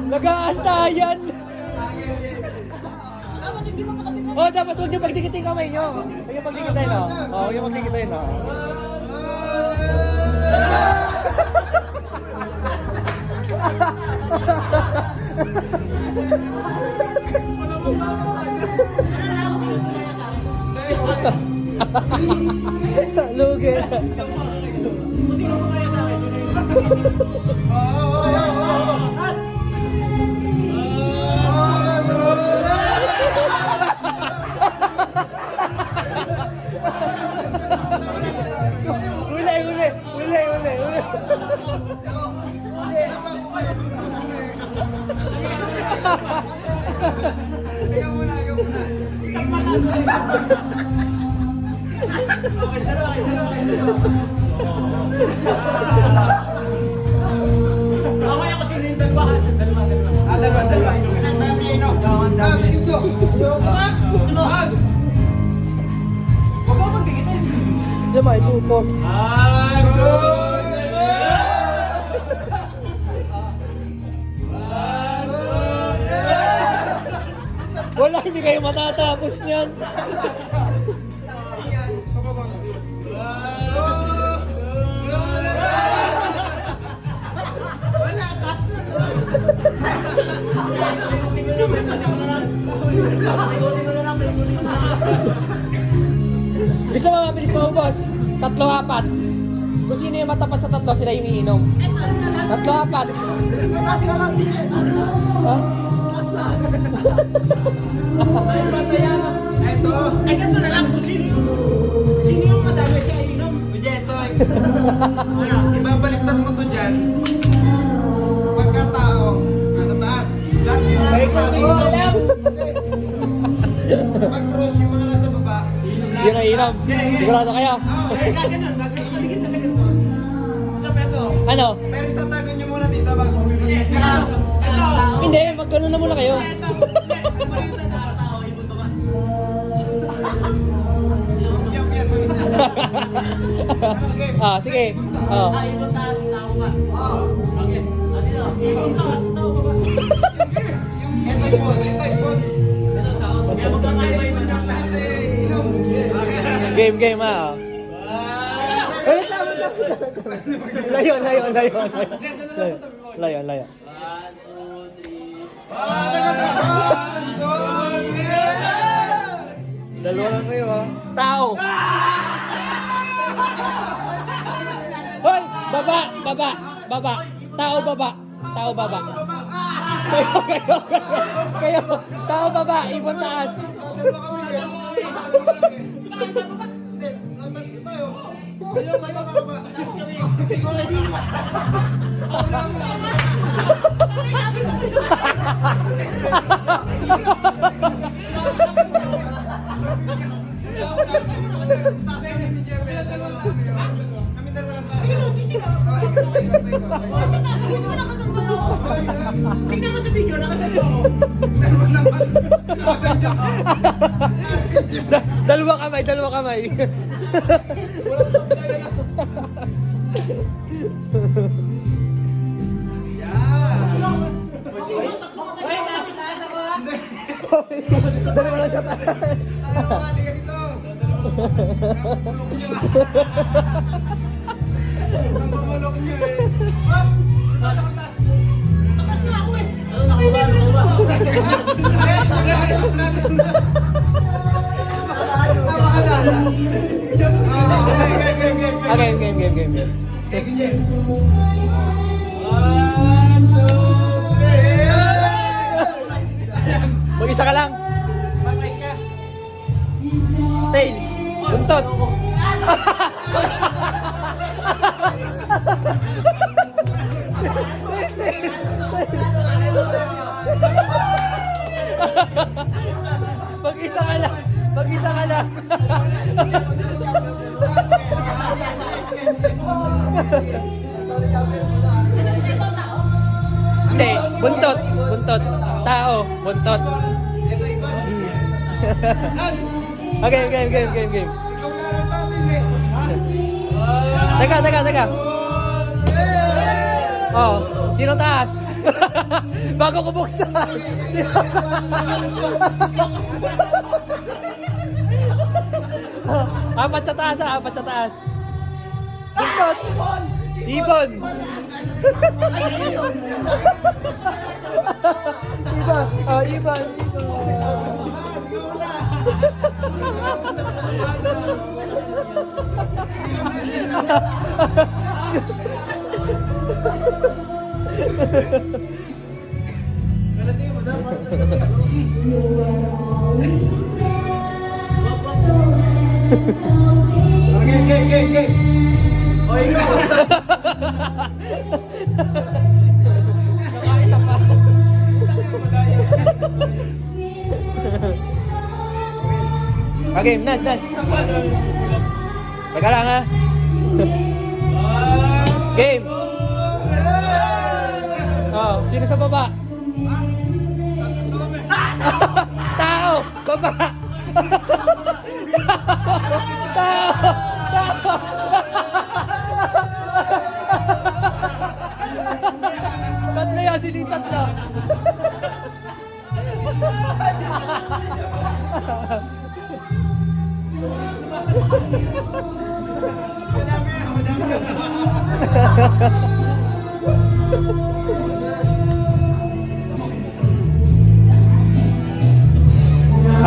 Nag-aantayan. Oh, dapat huwag niyo pagdikitin kamay niyo. Huwag niyo pagdikitin, no? Oh, huwag niyo pagdikitin, no? Lugi. Uli. Okay ako sino yung dalawa. Dalawa. Huwag ako magdikitin. Diyan may pupo. Wala, hindi kayo matatapos niyan. Bisa mo, mabilis mo, boss. 3-4. Kung sino yung matapat sa 3, sila yung iinom. 3-4. Ha? Ito. Ay, ganito na lang. Kung sino yung madami siya inom. Jetoy, ibabaliktad mo to dyan. Pagkatao, nasa taas. Lahat yung Baliktad mo, alam. Pag-cross yung mga nasa baba. Yun ang iinom. Sigurado kayo? Ay, gano'n. Nagkaligit na sa ganito. Ano? Pero tatago nyo muna dito bago bumibigay. Hindi, magkano na muna kayo. Yan, Ah, sige. Oh. Ibang taas, tao ka. Okay. Ibang taas, tao ka ba? Ito yung boss. Kaya magkakaibay mo na. Lahat eh, inom. Game ah. Wait lang. Layo. Ganda na lang sa tabi mo. Layo. 1, 2, 3. Dalawa lang kayo, ha? Tao! Hoy! Baba! Tao baba! Kayo! Tao baba! Ibon taas! Tingnan mo sa video, nakaganda ako. Dalawa kamay. Ay, taas ako ha. Dalawa lang sa taas. Namumulok nyo eh. Taas na ako eh. Game. Mag-isa ka lang. Tails. Buntot. Mag-isa ka lang. Hindi, buntot. Tao, buntot. Okay, game. Ikaw nga ang tasin eh. Teka. Oh, sino taas? Bago ko buksan. Apat sa taas. Buntot. Ibon. Ibon. Game. O, ikaw. Nakaisa pa. Okay, Nad. Teka lang ha. Game. Oh, sino sa baba? Tao! Baba! Tao! Tatlo yan, sino yung tatlo?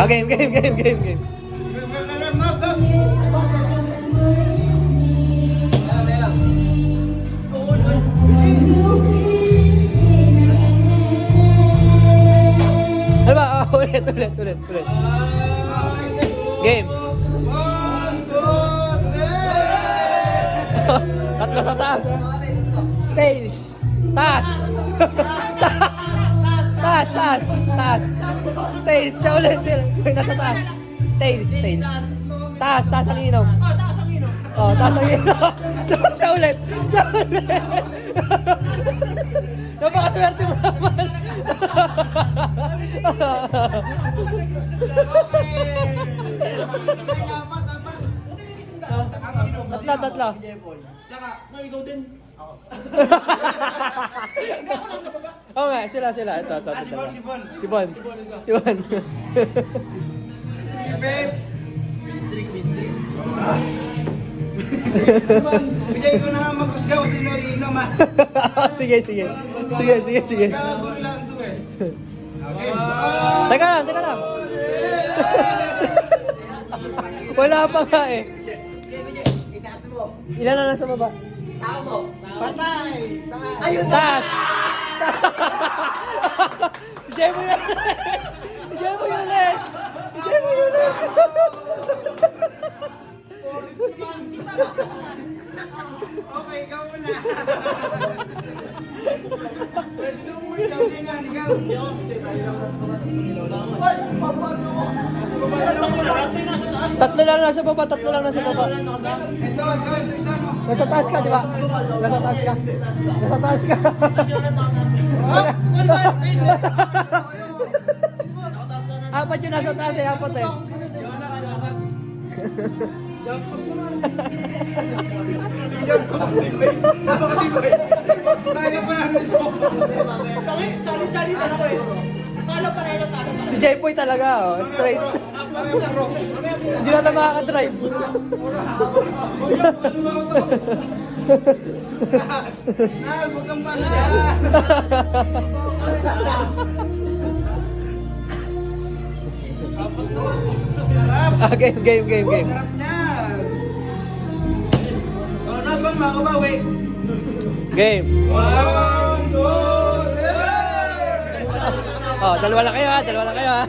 Game. Ano ba? Ulit. Game. 1, 2, 3. Tatlo sa taas. Tails. Taas. Tails. Siya ulit sila. May nasa taas. Tails. Taas ang inom. Oh, taas ang inom. Siya ulit. Napakaswerte mo naman. Tatlo. No, ikaw din. Oo nga, sila. Ito. Si Bon. Bigay ko na nga mag-usgaw, sino iinom ha? Sige. Gagawin lang ito eh. Okay. Teka lang. Wala pa nga eh. Itaas mo. Ilan na nasa baba? Tao mo. Patay. Ayun na! Taas! Si Jemo yun! Okay, ikaw muna. Pwede na umuwi daw sino, ikaw. Tatlo lang nasa baba. Ito, isa mo. Nasa taas ka, di ba? Nasa taas ka. Apat yung nasa taas eh, apat eh. Napakatibay. Kaya pa namin ito. Sorry, talaga eh. Paano pa rin talo? Si Jaypoy talaga, oh, straight. Hindi na tayo makaka-drive. Huwag kang pala. Sarap. Game. Sarap niyan. O, nabang makabawi. Game. 1, 2, 3. Oh, dalawa lang kayo ha.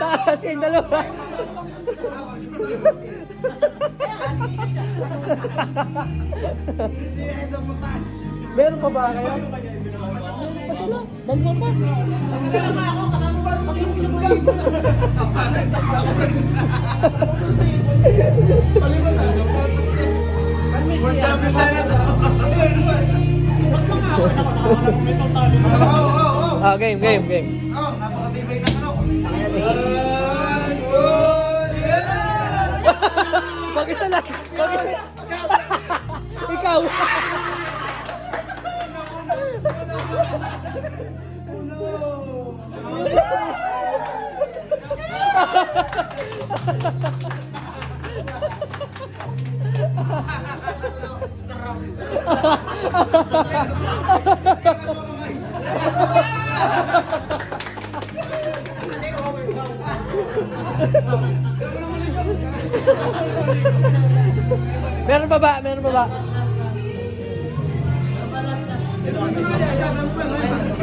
Taas kayong dalawa. Ito mo taas. Meron pa ba kayo? Dalawa pa. Sana to. Oo. Ah, game, game, game. Oh, napakatibay ng ano. Mag-isa lang. Mag-isa. Ikaw. Meron pa ba? Meron pa ba?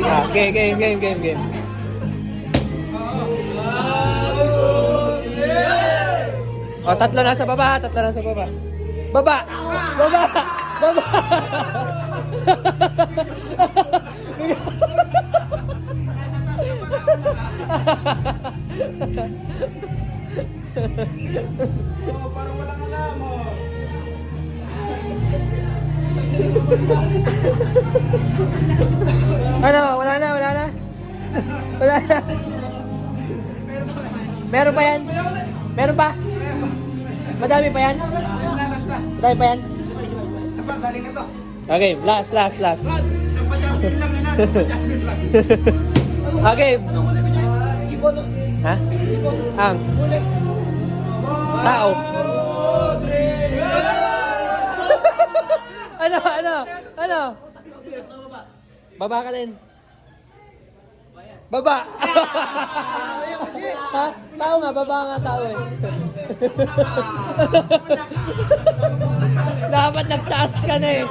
Ah, game, game, game, game, game. Oh, tatlo nasa baba, tatlo nasa baba. Baba! Baba! Baba! Oh, parang walang alam oh. Ano? Wala na, wala na? Wala na. Meron pa yan? Meron pa? Madami pa yan? Madami pa yan? Apa, galing na to. Okay, last, last, last. Champion lang na. Champion lang. Okay. Ha? Ang? Tao. Ano? Ano? Ano? Baba ka din. Baba. Ha? Tao nga, baba nga tao eh. Dapat nagtaas ka na eh.